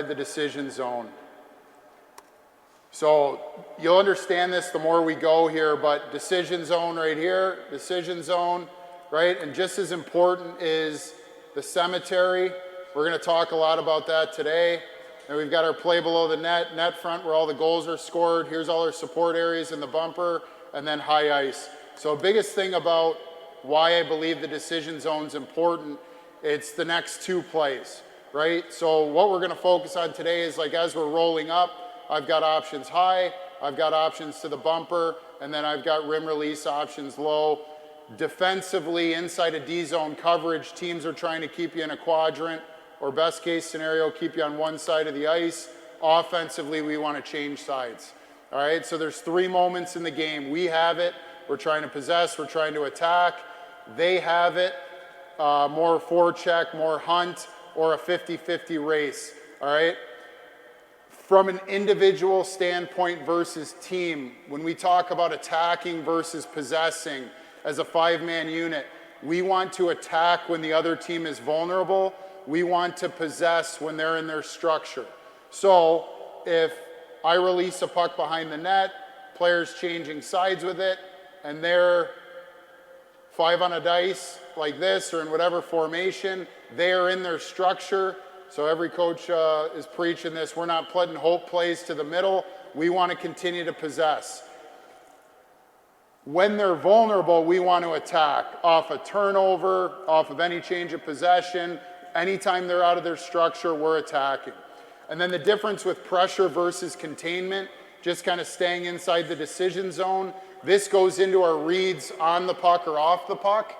the decision zone. So you'll understand this the more we go here, but decision zone right here, decision zone, right? And just as important is the cemetery. We're going to talk a lot about that today. And we've got our play below the net front where all the goals are scored. Here's all our support areas in the bumper, and then high ice. So biggest thing about why I believe the decision zone's important, it's the next two plays, right? So what we're going to focus on today is like as we're rolling up, I've got options high, I've got options to the bumper, and then I've got rim release options low. Defensively, inside a D-zone coverage, teams are trying to keep you in a quadrant, or best case scenario, keep you on one side of the ice. Offensively, we want to change sides. All right, so there's three moments in the game. We have it, we're trying to possess, we're trying to attack. They have it, more forecheck, more hunt, or a 50-50 race. All right. From an individual standpoint versus team, when we talk about attacking versus possessing as a five-man unit, we want to attack when the other team is vulnerable. We want to possess when they're in their structure. So if I release a puck behind the net, players changing sides with it, and they're 5 on a dice like this or in whatever formation, they are in their structure. So every coach is preaching this. We're not putting hope plays to the middle. We want to continue to possess. When they're vulnerable, we want to attack off a turnover, off of any change of possession. Anytime they're out of their structure, we're attacking. And then the difference with pressure versus containment, just kind of staying inside the decision zone. This goes into our reads on the puck or off the puck.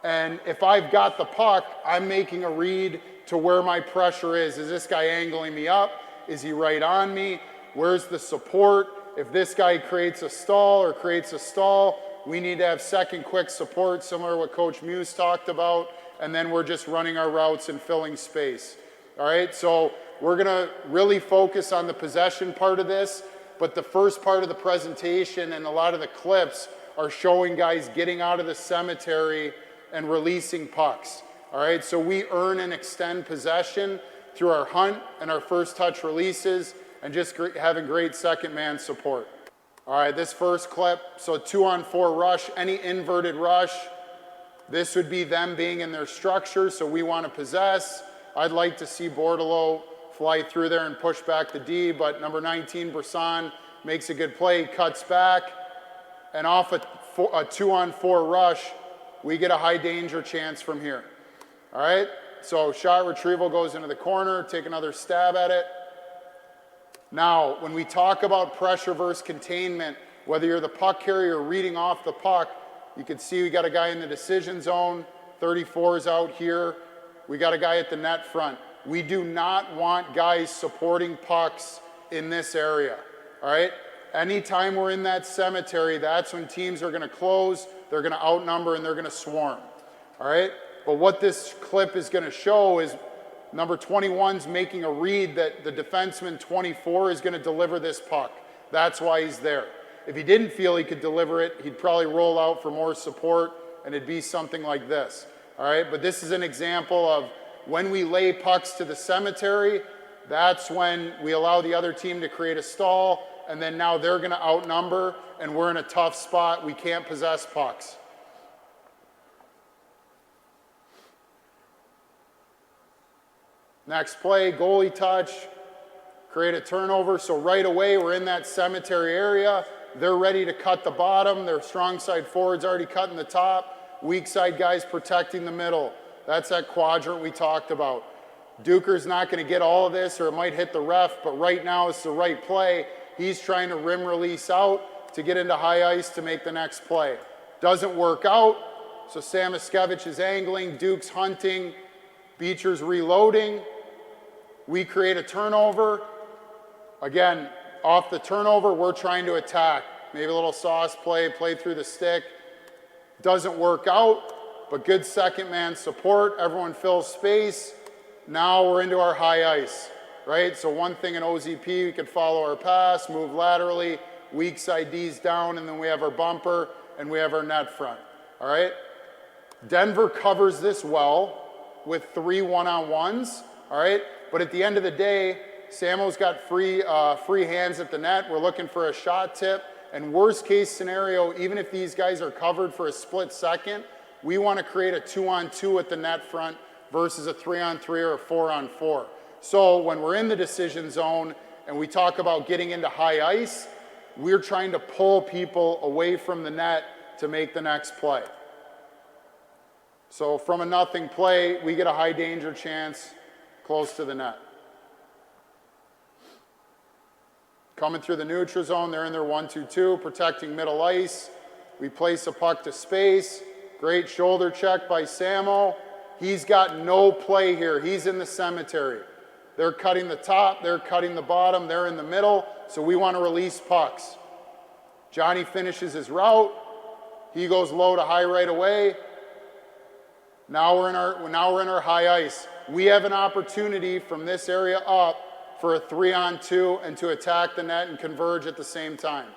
And if I've got the puck, I'm making a read to where my pressure is. Is this guy angling me up? Is he right on me? Where's the support? If this guy creates a stall or creates a stall, we need to have second quick support, similar to what Coach Muse talked about, and then we're just running our routes and filling space. All right, so we're gonna really focus on the possession part of this, but the first part of the presentation and a lot of the clips are showing guys getting out of the cemetery and releasing pucks. All right, so we earn and extend possession through our hunt and our first touch releases and just having great second man support. All right, this first clip, so 2-on-4 rush, any inverted rush, this would be them being in their structure, so we want to possess. I'd like to see Bordeleau fly through there and push back the D, but number 19, Brisson, makes a good play, cuts back, and off a 2-on-4 rush, we get a high danger chance from here. All right, so shot retrieval goes into the corner, take another stab at it. Now, when we talk about pressure versus containment, whether you're the puck carrier or reading off the puck, you can see we got a guy in the decision zone, 34 is out here. We got a guy at the net front. We do not want guys supporting pucks in this area, all right? Anytime we're in that cemetery, that's when teams are gonna close, they're gonna outnumber, and they're gonna swarm, all right? But what this clip is going to show is number 21's making a read that the defenseman 24 is going to deliver this puck. That's why he's there. If he didn't feel he could deliver it, he'd probably roll out for more support, and it'd be something like this. All right, but this is an example of when we lay pucks to the cemetery, that's when we allow the other team to create a stall, and then now they're going to outnumber, and we're in a tough spot. We can't possess pucks. Next play, goalie touch, create a turnover. So right away, we're in that cemetery area. They're ready to cut the bottom. Their strong side forwards already cutting the top. Weak side guys protecting the middle. That's that quadrant we talked about. Duker's not going to get all of this, or it might hit the ref, but right now it's the right play. He's trying to rim release out to get into high ice to make the next play. Doesn't work out, so Samoskevich is angling, Duke's hunting, Beecher's reloading. We create a turnover. Again, off the turnover, we're trying to attack. Maybe a little sauce play through the stick. Doesn't work out, but good second man support. Everyone fills space. Now we're into our high ice, right? So one thing in OZP, we could follow our pass, move laterally, weak side D's down, and then we have our bumper, and we have our net front, all right? Denver covers this well with 3 one-on-ones, all right? But at the end of the day, Samo's got free hands at the net. We're looking for a shot tip. And worst case scenario, even if these guys are covered for a split second, we want to create a 2-on-2 at the net front versus a 3-on-3 or a 4-on-4. So when we're in the decision zone and we talk about getting into high ice, we're trying to pull people away from the net to make the next play. So from a nothing play, we get a high danger chance close to the net. Coming through the neutral zone, they're in their 1-2-2, protecting middle ice. We place a puck to space. Great shoulder check by Samo. He's got no play here. He's in the cemetery. They're cutting the top, they're cutting the bottom, they're in the middle, so we want to release pucks. Johnny finishes his route. He goes low to high right away. Now we're in our high ice. We have an opportunity from this area up for a 3-on-2 and to attack the net and converge at the same time.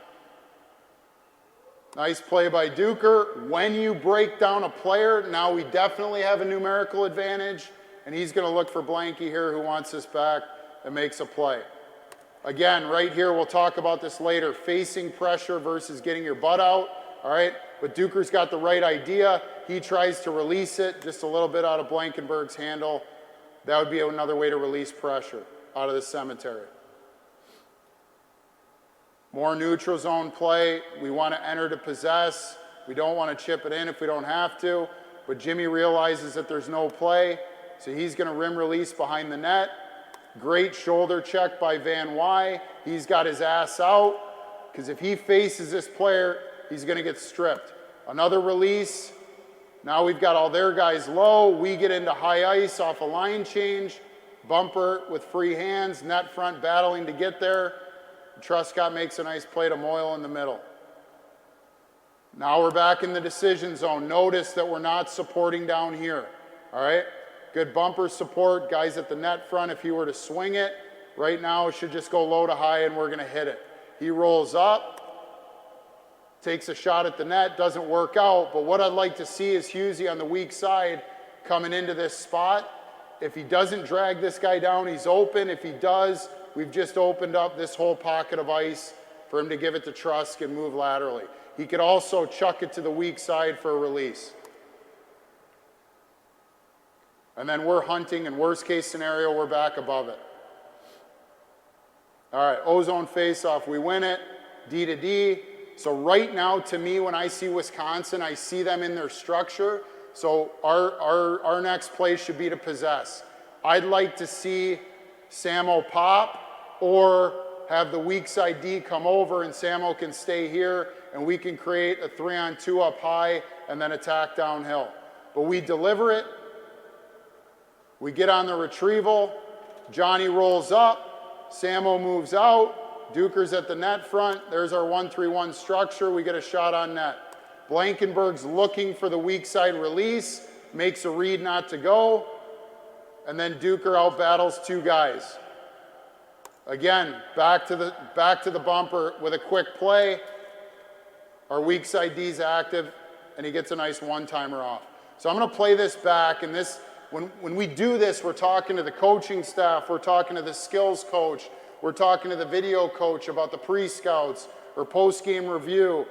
Nice play by Duker. When you break down a player, now we definitely have a numerical advantage, and he's going to look for Blanky here who wants this back and makes a play. Again, right here, we'll talk about this later, facing pressure versus getting your butt out, all right? But Duker's got the right idea. He tries to release it just a little bit out of Blankenberg's handle. That would be another way to release pressure out of the cemetery. More neutral zone play. We want to enter to possess. We don't want to chip it in if we don't have to. But Jimmy realizes that there's no play, so he's going to rim release behind the net. Great shoulder check by Van Wy. He's got his ass out, because if he faces this player, he's going to get stripped. Another release. Now we've got all their guys low. We get into high ice off a line change. Bumper with free hands, net front battling to get there. Truscott makes a nice play to Moyle in the middle. Now we're back in the decision zone. Notice that we're not supporting down here, all right? Good bumper support, guys at the net front. If he were to swing it, right now it should just go low to high and we're gonna hit it. He rolls up, takes a shot at the net, doesn't work out, but what I'd like to see is Husey on the weak side coming into this spot. If he doesn't drag this guy down, he's open. If he does, we've just opened up this whole pocket of ice for him to give it to Trusk and move laterally. He could also chuck it to the weak side for a release. And then we're hunting, and worst case scenario, we're back above it. All right, ozone face-off, we win it, D to D. So right now, to me, when I see Wisconsin, I see them in their structure. So our next play should be to possess. I'd like to see Samo pop or have the weak side D come over and Samo can stay here and we can create a 3-on-2 up high and then attack downhill. But we deliver it. We get on the retrieval. Johnny rolls up. Samo moves out. Duker's at the net front. There's our 1-3-1 structure. We get a shot on net. Blankenberg's looking for the weak side release, makes a read not to go, and then Duker out battles two guys. Again, back to the bumper with a quick play. Our weak side D's active, and he gets a nice one-timer off. So I'm going to play this back, and this, when we do this, we're talking to the coaching staff, we're talking to the skills coach, we're talking to the video coach about the pre-scouts or post-game review.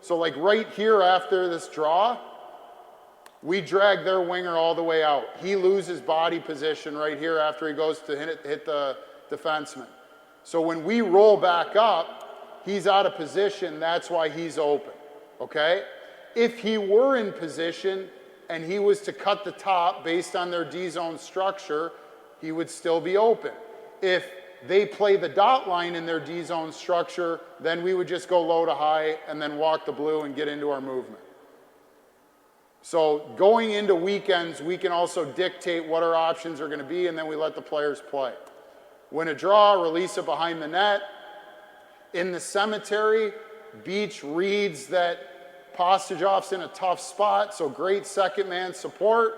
So like right here after this draw, we drag their winger all the way out. He loses body position right here after he goes to hit the defenseman. So when we roll back up, he's out of position, that's why he's open, okay? If he were in position and he was to cut the top based on their D-zone structure, he would still be open. If they play the dot line in their D-zone structure, then we would just go low to high and then walk the blue and get into our movement. So going into weekends, we can also dictate what our options are going to be, and then we let the players play. Win a draw, release it behind the net. In the cemetery, Beach reads that Postajov's in a tough spot, so great second man support.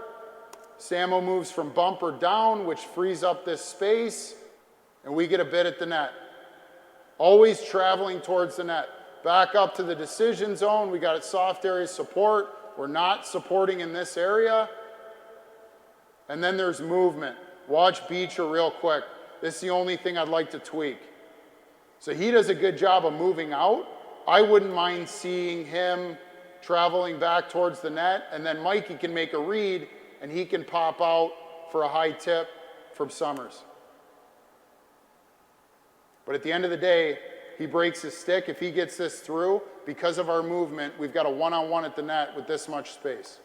Samo moves from bumper down, which frees up this space. And we get a bit at the net. Always traveling towards the net. Back up to the decision zone. We got a soft area support. We're not supporting in this area. And then there's movement. Watch Beecher real quick. This is the only thing I'd like to tweak. So he does a good job of moving out. I wouldn't mind seeing him traveling back towards the net, and then Mikey can make a read, and he can pop out for a high tip from Summers. But at the end of the day, he breaks his stick. If he gets this through, because of our movement, we've got a one-on-one at the net with this much space.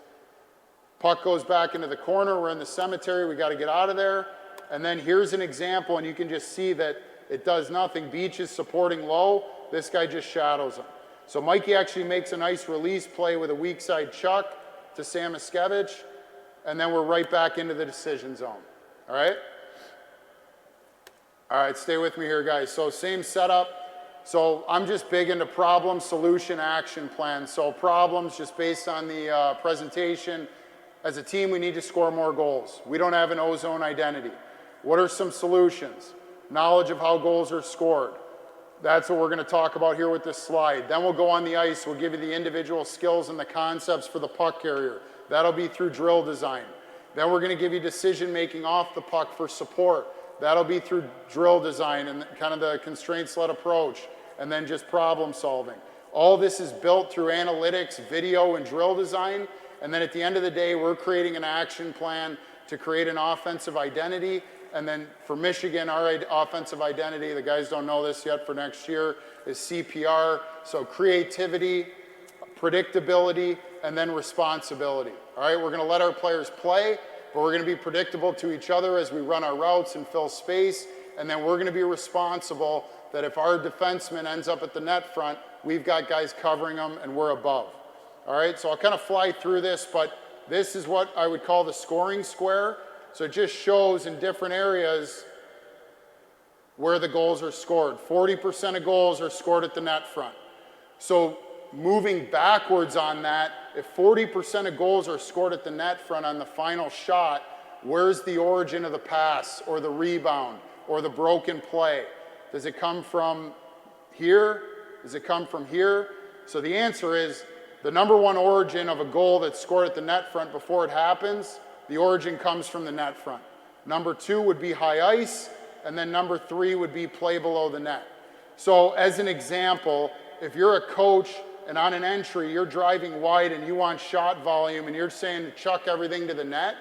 Puck goes back into the corner. We're in the cemetery. We got to get out of there. And then here's an example, and you can just see that it does nothing. Beach is supporting low. This guy just shadows him. So Mikey actually makes a nice release play with a weak side chuck to Sam Iskevich, and then we're right back into the decision zone. All right? All right, stay with me here, guys. So same setup. So I'm just big into problem, solution, action plan. So problems just based on the presentation. As a team, we need to score more goals. We don't have an O-zone identity. What are some solutions? Knowledge of how goals are scored. That's what we're going to talk about here with this slide. Then we'll go on the ice. We'll give you the individual skills and the concepts for the puck carrier. That'll be through drill design. Then we're going to give you decision making off the puck for support. That'll be through drill design and kind of the constraints-led approach, and then just problem solving. All this is built through analytics, video, and drill design. And then at the end of the day, we're creating an action plan to create an offensive identity. And then for Michigan, our offensive identity, the guys don't know this yet for next year, is CPR. So creativity, predictability, and then responsibility. All right, we're going to let our players play, but we're going to be predictable to each other as we run our routes and fill space. And then we're going to be responsible that if our defenseman ends up at the net front, we've got guys covering them and we're above. All right, so I'll kind of fly through this, but this is what I would call the scoring square. So it just shows in different areas where the goals are scored. 40% of goals are scored at the net front. So moving backwards on that, if 40% of goals are scored at the net front on the final shot, where's the origin of the pass or the rebound or the broken play? Does it come from here? Does it come from here? So the answer is the number one origin of a goal that's scored at the net front before it happens, the origin comes from the net front. Number two would be high ice, and then number three would be play below the net. So as an example, if you're a coach and on an entry you're driving wide and you want shot volume and you're saying to chuck everything to the net,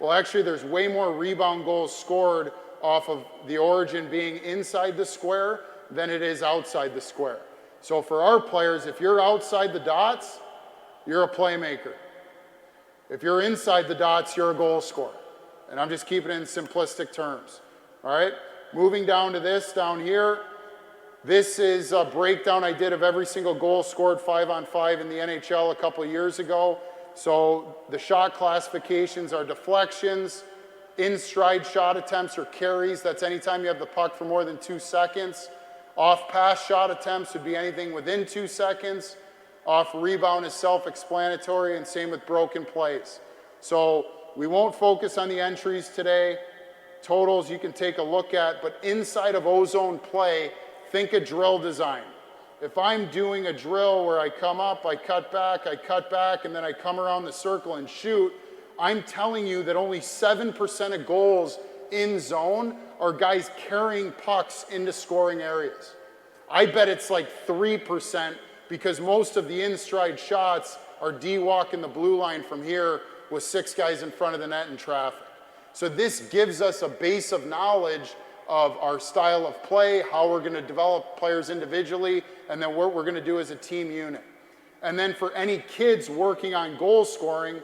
well actually there's way more rebound goals scored off of the origin being inside the square than it is outside the square. So for our players, if you're outside the dots, you're a playmaker. If you're inside the dots, you're a goal scorer. And I'm just keeping it in simplistic terms. All right? Moving down to this down here. This is a breakdown I did of every single goal scored 5-on-5 in the NHL a couple of years ago. So the shot classifications are deflections, in-stride shot attempts or carries. That's anytime you have the puck for more than 2 seconds. Off-pass shot attempts would be anything within 2 seconds. Off rebound is self-explanatory, and same with broken plays. So we won't focus on the entries today. Totals you can take a look at, but inside of O-zone play, think of drill design. If I'm doing a drill where I come up, I cut back, and then I come around the circle and shoot, I'm telling you that only 7% of goals in zone are guys carrying pucks into scoring areas. I bet it's like 3%, because most of the in-stride shots are D-walking the blue line from here with 6 guys in front of the net in traffic. So this gives us a base of knowledge of our style of play, how we're going to develop players individually, and then what we're going to do as a team unit. And then for any kids working on goal scoring,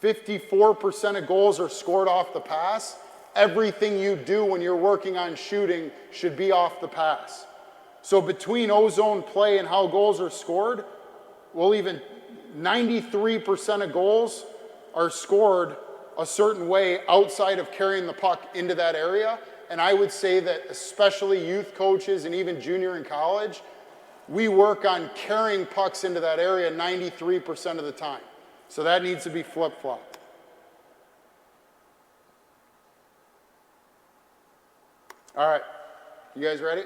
54% of goals are scored off the pass. Everything you do when you're working on shooting should be off the pass. So between O-zone play and how goals are scored, well, even 93% of goals are scored a certain way outside of carrying the puck into that area. And I would say that especially youth coaches and even junior in college, we work on carrying pucks into that area 93% of the time. So that needs to be flip-flopped. All right, you guys ready?